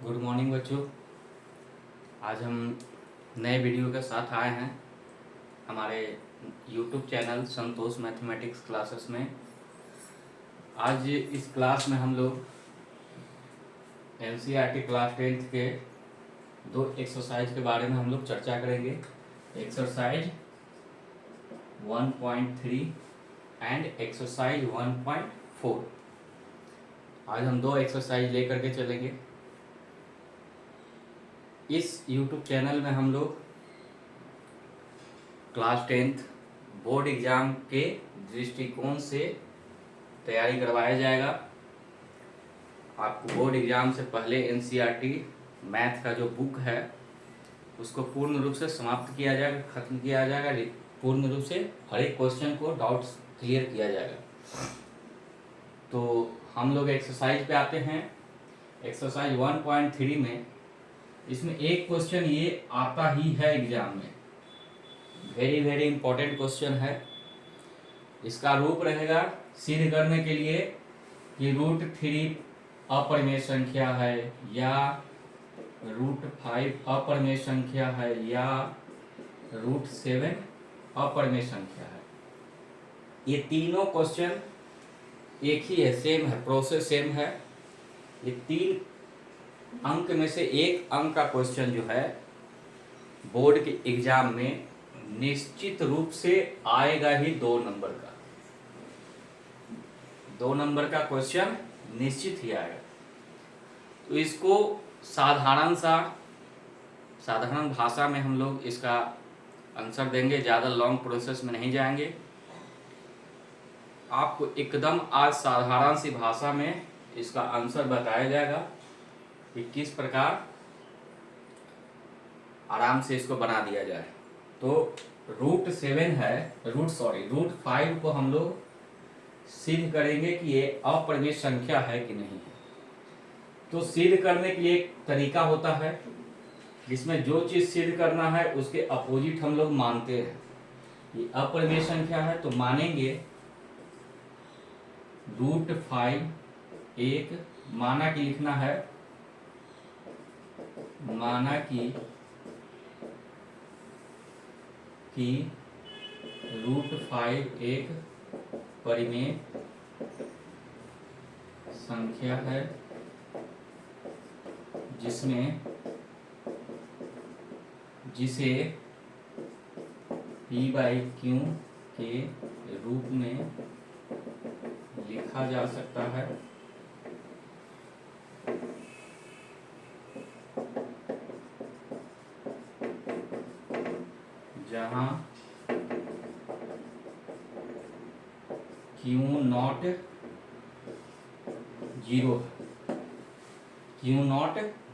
Good morning बच्चों। आज हम नए वीडियो के साथ आए हैं हमारे यूट्यूब चैनल संतोष मैथमेटिक्स क्लासेस में। आज इस क्लास में हम लोग एनसीईआरटी क्लास 10th के दो एक्सरसाइज के बारे में हम लोग चर्चा करेंगे। Exercise 1.3 and exercise 1.4। आज हम दो एक्सरसाइज लेकर के चलेंगे। इस YouTube चैनल में हम लोग क्लास 10th बोर्ड एग्ज़ाम के दृष्टिकोण से तैयारी करवाया जाएगा। आपको बोर्ड एग्ज़ाम से पहले एनसीईआरटी मैथ का जो बुक है उसको पूर्ण रूप से समाप्त किया जाएगा, ख़त्म किया जाएगा। पूर्ण रूप से हर एक क्वेश्चन को डाउट्स क्लियर किया जाएगा। तो हम लोग एक्सरसाइज पे आते हैं। एक्सरसाइज 1.3 में इसमें एक क्वेश्चन ये आता ही है एग्जाम में, वेरी इंपॉर्टेंट क्वेश्चन है। इसका रूप रहेगा सिद्ध करने के लिए कि √3 अपरिमेय संख्या है या √5 अपरिमेय संख्या है या √7 अपरिमेय संख्या है। ये तीनों क्वेश्चन एक ही है, सेम है, प्रोसेस सेम है। ये 3 अंक में से एक अंक का क्वेश्चन जो है बोर्ड के एग्जाम में निश्चित रूप से आएगा ही 2 नंबर का। 2 नंबर का क्वेश्चन निश्चित ही आएगा। तो इसको साधारण भाषा में हम लोग इसका आंसर देंगे, ज़्यादा लॉन्ग प्रोसेस में नहीं जाएंगे। आपको एकदम आज साधारण सी भाषा में इसका आंसर बताया जाएगा कि किस प्रकार आराम से इसको बना दिया जाए। तो √5 को हम लोग सिद्ध करेंगे कि ये अपरिमेय संख्या है कि नहीं है। तो सिद्ध करने के लिए एक तरीका होता है जिसमें जो चीज सिद्ध करना है उसके अपोजिट हम लोग मानते हैं। ये अपरिमेय संख्या है तो मानेंगे √5 एक माना कि लिखना है, माना कि √5 एक परिमेय संख्या है जिसे p/q के रूप में लिखा जा सकता है। जहाँ Q0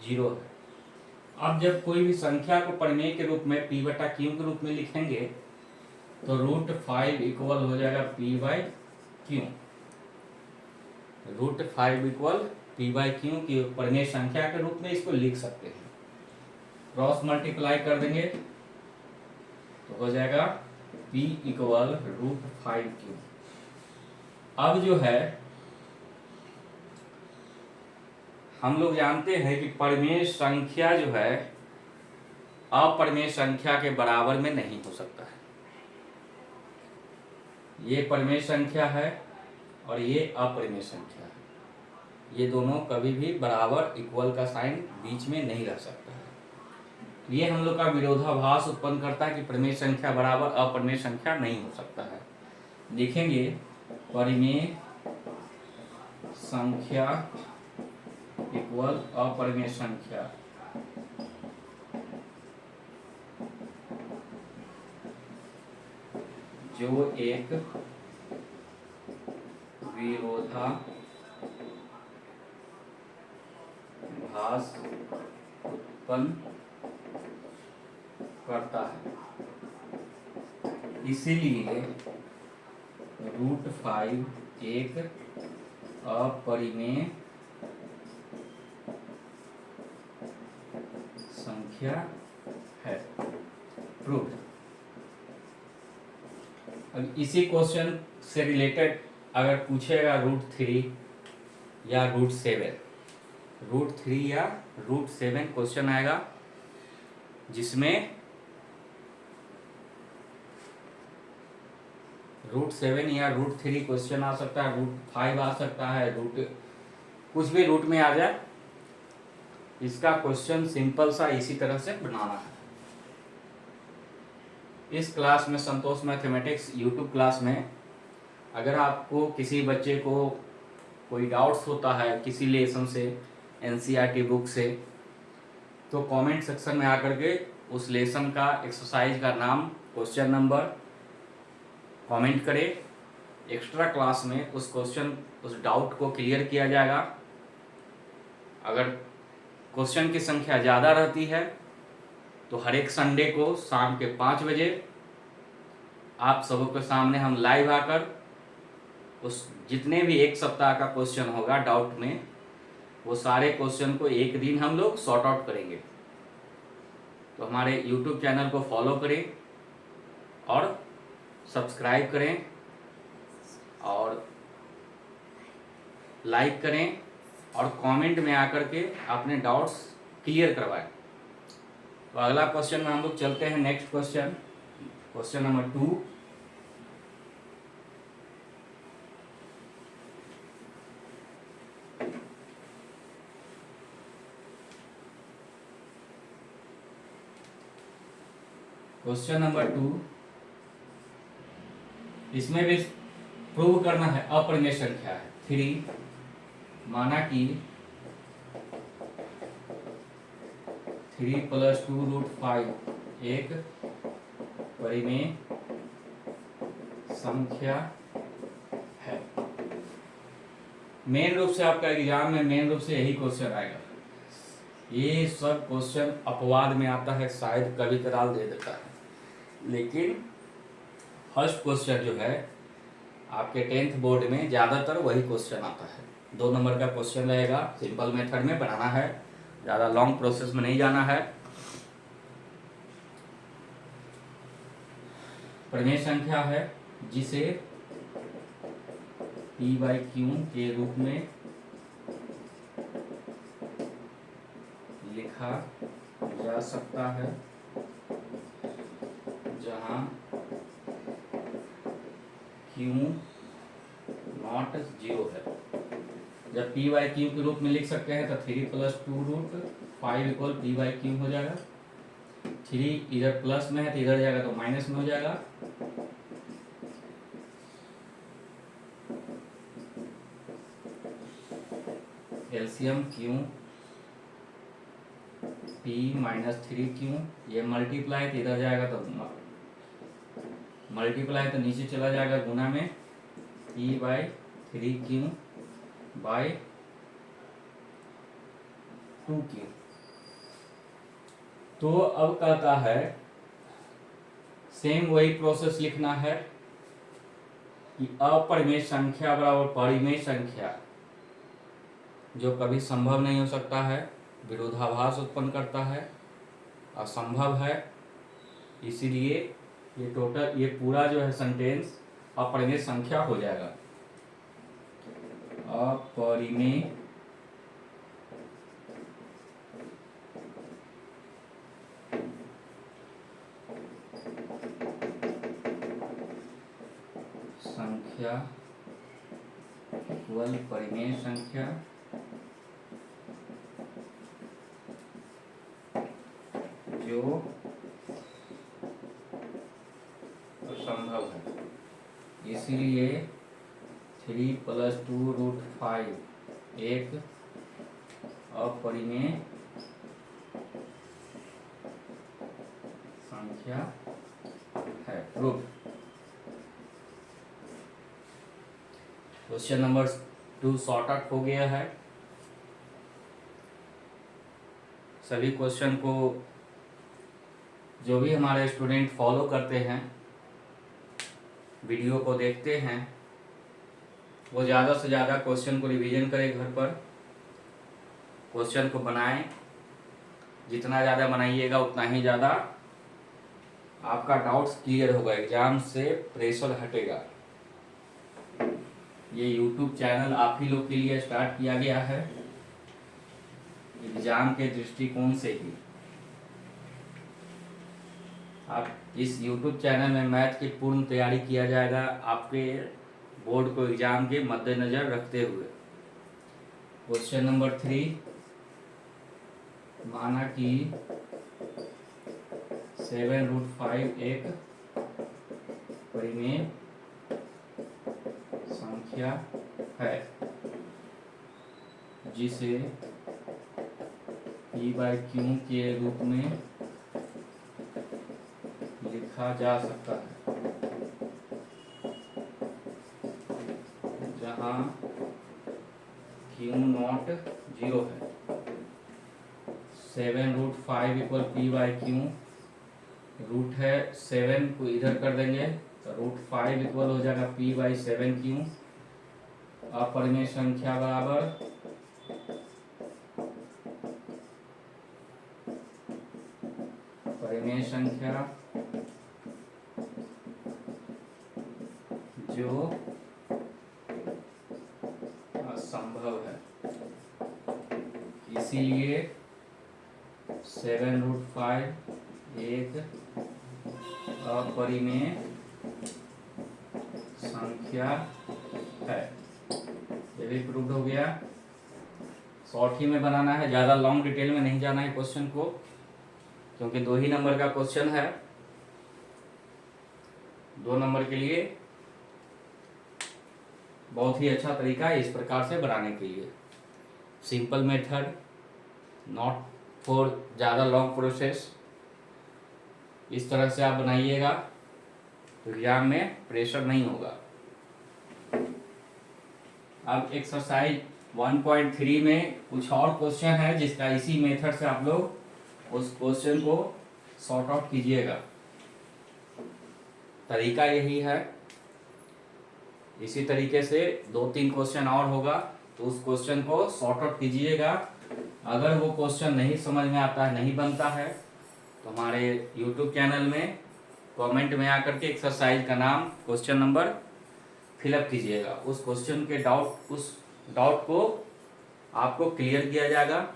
0 है। अब जब कोई भी संख्या को परिमेय के रूप में p/q के रूप में लिखेंगे तो √5 इक्वल हो जाएगा p/q। √5 p/q की परिमेय संख्या के रूप में इसको लिख सकते हैं। क्रॉस मल्टीप्लाई कर देंगे तो हो जाएगा p इक्वल √5q। अब जो है हम लोग जानते हैं कि परिमेय संख्या जो है अपरिमेय संख्या के बराबर में नहीं हो सकता है। ये परिमेय संख्या है और ये अपरिमेय संख्या है। ये दोनों कभी भी बराबर इक्वल का साइन बीच में नहीं रह सकता है। ये हम लोग का विरोधाभास उत्पन्न करता है कि परिमेय संख्या बराबर अपरिमेय संख्या नहीं हो सकता है। लिखेंगे परिमेय संख्या इक्वल अपरिमेय संख्या। जो एक विरोधाभास उत्पन्न करता है। इसीलिए √5 एक अपरिमेय संख्या है। प्रूव्ड। अब इसी क्वेश्चन से रिलेटेड अगर पूछेगा √3 या √7 √3 या √7 क्वेश्चन आएगा, जिसमें √7 या √3 क्वेश्चन आ सकता है, √5 आ सकता है, कुछ भी रूट में आ जाए। इसका क्वेश्चन सिंपल सा इसी तरह से बनाना है। इस क्लास में, संतोष मैथमेटिक्स यूट्यूब क्लास में, अगर आपको किसी बच्चे को कोई डाउट्स होता है किसी लेसन से, एनसीईआरटी बुक से, तो कमेंट सेक्शन में आकर के उस लेसन का, एक्सरसाइज का नाम, क्वेश्चन नंबर कमेंट करें। एक्स्ट्रा क्लास में उस क्वेश्चन, उस डाउट को क्लियर किया जाएगा। अगर क्वेश्चन की संख्या ज़्यादा रहती है तो हर एक संडे को शाम के 5 बजे आप सबों के सामने हम लाइव आकर उस जितने भी एक सप्ताह का क्वेश्चन होगा डाउट में, वो सारे क्वेश्चन को एक दिन हम लोग सॉर्ट आउट करेंगे। तो हमारे यूट्यूब चैनल को फॉलो करें और सब्सक्राइब करें और लाइक करें और कमेंट में आकर के अपने डाउट्स क्लियर करवाएं। तो अगला क्वेश्चन में हम लोग चलते हैं। Next question, question number 2। Question number 2, इसमें भी प्रूव करना है अपरिमेय संख्या है 3, माना कि 3 + 2√5 एक परिमेय संख्या है। मेन रूप से आपका एग्जाम में मेन रूप से यही क्वेश्चन आएगा। ये सब क्वेश्चन अपवाद में आता है, शायद कभी कदाल दे देता है, लेकिन फर्स्ट क्वेश्चन जो है आपके 10th बोर्ड में ज़्यादातर वही क्वेश्चन आता है। 2 नंबर का क्वेश्चन रहेगा, सिंपल मेथड में बनाना है, ज़्यादा लॉन्ग प्रोसेस में नहीं जाना है। परिमेय संख्या है जिसे P/Q के रूप में लिखा जा सकता है, जहाँ Q नॉट 0 है। जब P/Q के रूप में लिख सकते हैं तो 3 + 2√5 = P/Q हो जाएगा। 3 इधर प्लस में है तो इधर जाएगा तो माइनस में हो जाएगा। एलसीएम Q P - 3Q, ये मल्टीप्लाई तो इधर जाएगा तो मल्टीप्लाई तो नीचे चला जाएगा गुना में P/3Q / 2Q। तो अब कहता है सेम वही प्रोसेस लिखना है कि अपरिमेय संख्या बराबर परिमेय संख्या, जो कभी संभव नहीं हो सकता है, विरोधाभास उत्पन्न करता है, असंभव है। इसीलिए ये टोटल, ये पूरा जो है सेंटेंस अपरिमेय संख्या हो जाएगा। अपरिमेय संख्या केवल परिमेय संख्या जो असंभव है। इसलिए 3 + 2√5 एक अपरिमेय संख्या है। Proof. Question number 2 sort out हो गया है। सभी क्वेश्चन को जो भी हमारे स्टूडेंट फॉलो करते हैं, वीडियो को देखते हैं, वो ज़्यादा से ज़्यादा क्वेश्चन को रिवीजन करें, घर पर क्वेश्चन को बनाएं। जितना ज़्यादा बनाइएगा उतना ही ज़्यादा आपका डाउट्स क्लियर होगा, एग्जाम से प्रेशर हटेगा। ये यूट्यूब चैनल आप ही लोग के लिए स्टार्ट किया गया है। एग्जाम के दृष्टिकोण से ही आप इस YouTube चैनल में मैथ की पूर्ण तैयारी किया जाएगा आपके बोर्ड को एग्जाम के मद्देनजर रखते हुए। क्वेश्चन नंबर 3, माना कि 7√5 एक परिमेय संख्या है जिसे P/Q के रूप में लिखा जा सकता है, जहाँ Q0 0 है। 7√5 इक्वल P/Q, रूट है 7 को इधर कर देंगे तो √5 इक्वल हो जाएगा P/7Q। अपरिमेय संख्या बराबर परिमेय संख्या जो असंभव है, इसीलिए 7√5 एक अपरिमेय संख्या है। ये भी प्रूव्ड हो गया। शॉर्ट ही में बनाना है, ज़्यादा लॉन्ग डिटेल में नहीं जाना है क्वेश्चन को, क्योंकि 2 ही नंबर का क्वेश्चन है। 2 नंबर के लिए बहुत ही अच्छा तरीका है इस प्रकार से बनाने के लिए। सिंपल मेथड, नॉट फॉर ज़्यादा लॉन्ग प्रोसेस। इस तरह से आप बनाइएगा तो एग्जाम में प्रेशर नहीं होगा। अब एक्सरसाइज 1.3 में कुछ और क्वेश्चन है जिसका इसी मेथड से आप लोग उस क्वेश्चन को सॉर्ट आउट कीजिएगा। तरीका यही है। इसी तरीके से 2-3 क्वेश्चन और होगा तो उस क्वेश्चन को सॉर्ट आउट कीजिएगा। अगर वो क्वेश्चन नहीं समझ में आता है, नहीं बनता है, तो हमारे YouTube चैनल में कमेंट में आकर के एक्सरसाइज का नाम, क्वेश्चन नंबर फिलअप कीजिएगा। उस क्वेश्चन के उस डाउट को आपको क्लियर किया जाएगा।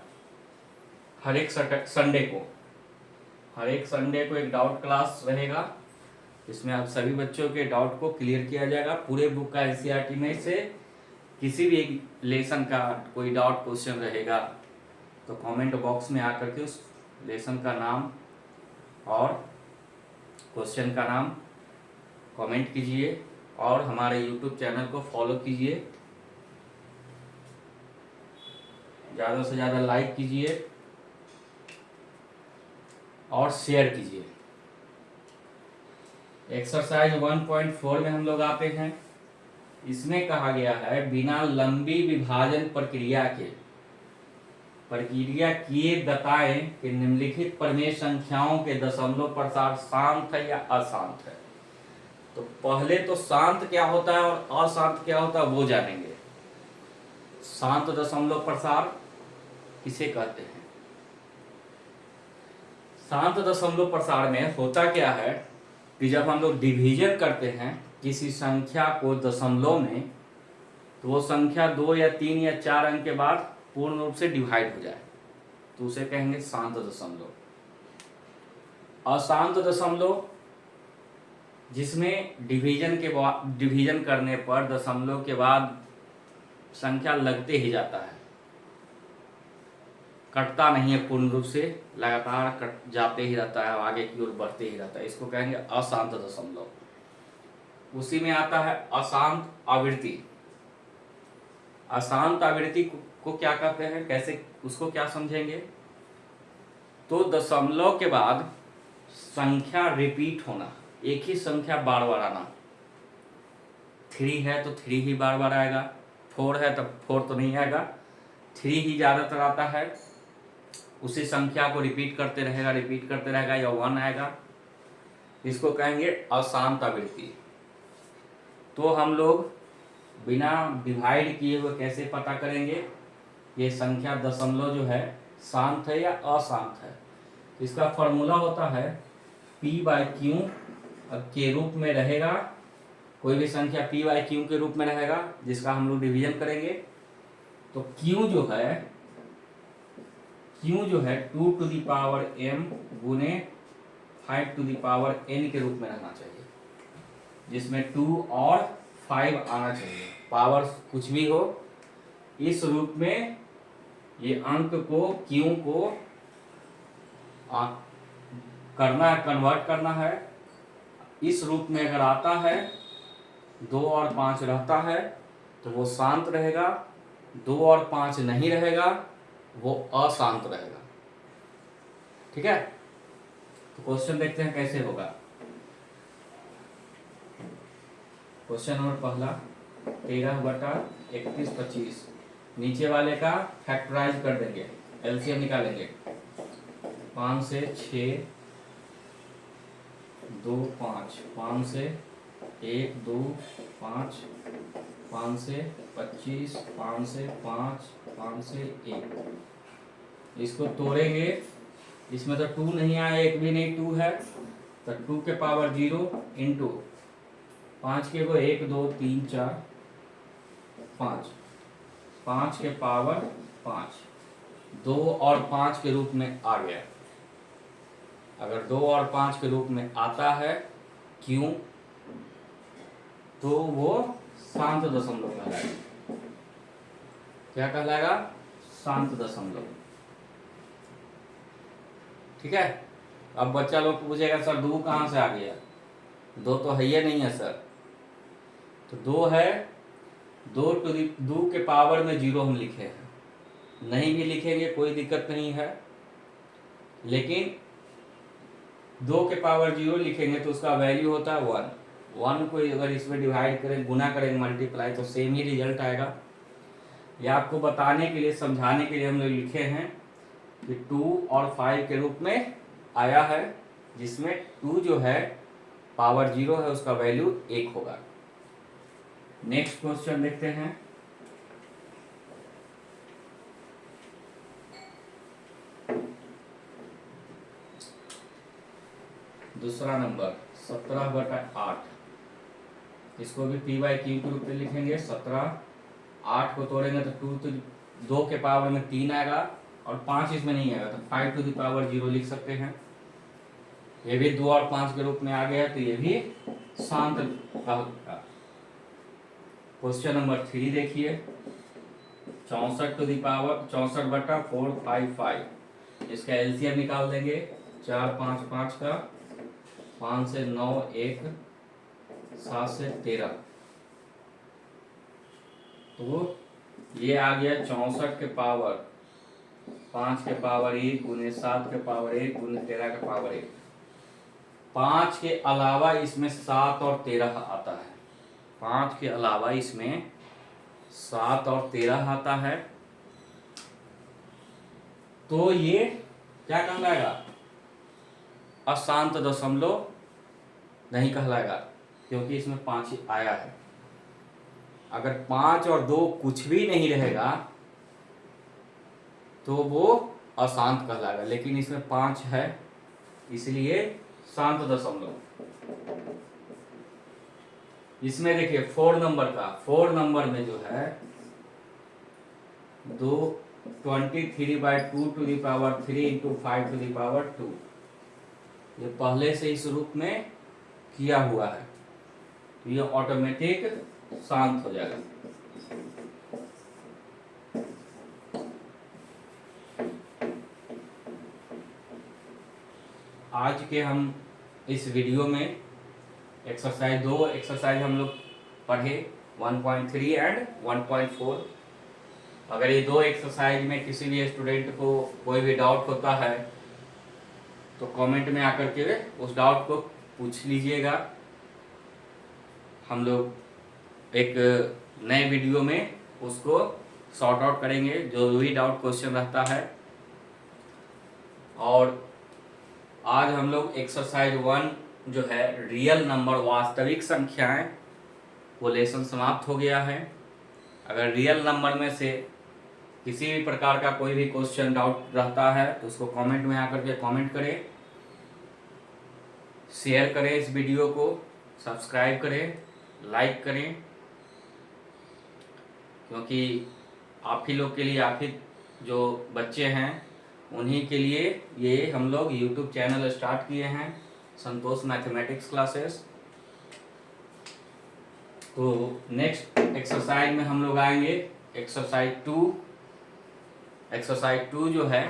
हर एक संडे को एक डाउट क्लास रहेगा, इसमें आप सभी बच्चों के डाउट को क्लियर किया जाएगा। पूरे बुक का NCERT में से किसी भी एक लेसन का कोई डाउट क्वेश्चन रहेगा तो कमेंट बॉक्स में आकर के उस लेसन का नाम और क्वेश्चन का नाम कमेंट कीजिए और हमारे YouTube चैनल को फॉलो कीजिए। ज़्यादा से ज़्यादा लाइक कीजिए और शेयर कीजिए। एक्सरसाइज 1.4 में हम लोग आते हैं। इसमें कहा गया है बिना लंबी विभाजन प्रक्रिया किए बताएं कि निम्नलिखित परिमेय संख्याओं के दशमलव प्रसार शांत है या अशांत है। तो पहले तो शांत क्या होता है और अशांत क्या होता है वो जानेंगे। शांत दशमलव प्रसार किसे कहते हैं? शांत दशमलव प्रसार में होता क्या है कि जब हम लोग डिवीजन करते हैं किसी संख्या को दशमलव में, तो वो संख्या 2 या 3 या 4 अंक के बाद पूर्ण रूप से डिवाइड हो जाए तो उसे कहेंगे शांत दशमलव। अशांत दशमलव जिसमें डिवीजन करने पर दशमलव के बाद संख्या लगते ही जाता है, कटता नहीं है पूर्ण रूप से, लगातार कट जाते ही रहता है, आगे की ओर बढ़ते ही रहता है, इसको कहेंगे अशांत दशमलव। उसी में आता है अशांत आवृत्ति। अशांत आवृत्ति को क्या कहते हैं, कैसे उसको क्या समझेंगे? तो दशमलव के बाद संख्या रिपीट होना, एक ही संख्या बार बार आना। 3 है तो 3 ही बार बार आएगा, 4 है तो 4 तो नहीं आएगा, 3 ही ज़्यादातर आता है। उसी संख्या को रिपीट करते रहेगा या 1 आएगा, इसको कहेंगे अशांत आवृत्ति। तो हम लोग बिना डिवाइड किए हुए कैसे पता करेंगे ये संख्या दशमलव जो है शांत है या अशांत है? इसका फॉर्मूला होता है P/Q के रूप में रहेगा। कोई भी संख्या P/Q के रूप में रहेगा जिसका हम लोग डिवीजन करेंगे, तो Q जो है क्यू जो है 2 टू द पावर m गुने 5 टू द पावर n के रूप में रहना चाहिए, जिसमें 2 और 5 आना चाहिए, पावर कुछ भी हो। इस रूप में ये अंक को क्यू को करना है, कन्वर्ट करना है। इस रूप में अगर आता है 2 और 5 रहता है तो वो शांत रहेगा, 2 और 5 नहीं रहेगा वो अशांत रहेगा। ठीक है, तो क्वेश्चन देखते हैं कैसे होगा। क्वेश्चन नंबर पहला 13/31/25, नीचे वाले का फैक्टराइज कर देंगे, एलसीएम निकालेंगे। 5 से 6 2 5, 5 से 1 2 5, 5 से 25, 5 से 5, 5 से 1। इसको तोड़ेंगे, इसमें तो 2 नहीं आया, एक भी नहीं 2 है, तो 2 के पावर 0 इंटू 5 के को 1 2 3 4 5, 5 के पावर 5, 2 और 5 के रूप में आ गया। अगर 2 और 5 के रूप में आता है क्यों, तो वो शांत दशमलव कहलाएगा। क्या कहलाएगा? शांत दशमलव। ठीक है, अब बच्चा लोग पूछेगा सर 2 कहाँ से आ गया? 2 तो है ही नहीं है सर, तो 2 है, 2 के पावर में 0 हम लिखे हैं, नहीं भी लिखेंगे कोई दिक्कत नहीं है, लेकिन 2 के पावर 0 लिखेंगे तो उसका वैल्यू होता है 1। 1 को अगर इसमें डिवाइड करें, गुना करेंगे, मल्टीप्लाई, तो सेम ही रिजल्ट आएगा। ये आपको बताने के लिए, समझाने के लिए हम लोग लिखे हैं कि 2 और 5 के रूप में आया है, जिसमें 2 जो है पावर 0 है, उसका वैल्यू 1 होगा। नेक्स्ट क्वेश्चन देखते हैं। दूसरा नंबर 17/8, इसको भी पी बाई क्यू के रूप में लिखेंगे। 17, 8 को तोड़ेंगे तो 2 के पावर में 3 आएगा और 5 इसमें नहीं आएगा, तो 5 टू द पावर 0 लिख सकते हैं। ये भी 2 और 5 के रूप में आ गया, तो ये भी शांत का। क्वेश्चन नंबर 3 देखिए, 64 टू द पावर 64/455, इसका एलसीएम निकाल देंगे। 4 5 5 का, 5 से 9 1, 7 से 13, तो ये आ गया 64 के पावर 5 के पावर 1 गुने 7 के पावर 1 गुने 13 के पावर 1। 5 के अलावा इसमें 7 और 13 आता है, 5 के अलावा इसमें 7 और 13 आता है, तो ये क्या कहलाएगा? अशांत दशमलव नहीं कहलाएगा, क्योंकि इसमें 5 ही आया है। अगर 5 और 2 कुछ भी नहीं रहेगा तो वो अशांत कहलाएगा, लेकिन इसमें 5 है, इसलिए शांत दशमलव। इसमें देखिए 4 नंबर का, 4 नंबर में जो है 23/2 to the power 3 into 5 to the power 2, ये पहले से इस रूप में किया हुआ है, तो ये ऑटोमेटिक शांत हो जाएगा। आज के हम इस वीडियो में एक्सरसाइज 2 एक्सरसाइज हम लोग पढ़े, 1.3 एंड 1.4। अगर ये 2 एक्सरसाइज में किसी भी स्टूडेंट को कोई भी डाउट होता है तो कमेंट में आकर के उस डाउट को पूछ लीजिएगा। हम लोग एक नए वीडियो में उसको सॉर्ट आउट करेंगे, जो भी डाउट क्वेश्चन रहता है। और आज हम लोग एक्सरसाइज 1 जो है रियल नंबर, वास्तविक संख्याएं, वो लेसन समाप्त हो गया है। अगर रियल नंबर में से किसी भी प्रकार का कोई भी क्वेश्चन डाउट रहता है तो उसको कमेंट में आकर के कमेंट करें, शेयर करें इस वीडियो को, सब्सक्राइब करें, लाइक करें, क्योंकि आप ही लोग के लिए, आप ही जो बच्चे हैं उन्हीं के लिए ये हम लोग यूट्यूब चैनल स्टार्ट किए हैं, संतोष मैथमेटिक्स क्लासेस। तो नेक्स्ट एक्सरसाइज में हम लोग आएंगे एक्सरसाइज 2। एक्सरसाइज 2 जो है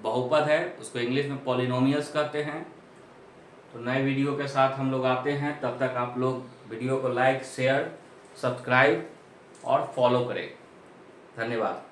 बहुपद है, उसको इंग्लिश में पॉलिनोमियल्स कहते हैं। तो नए वीडियो के साथ हम लोग आते हैं, तब तक आप लोग वीडियो को लाइक, शेयर, सब्सक्राइब और फॉलो करें। धन्यवाद।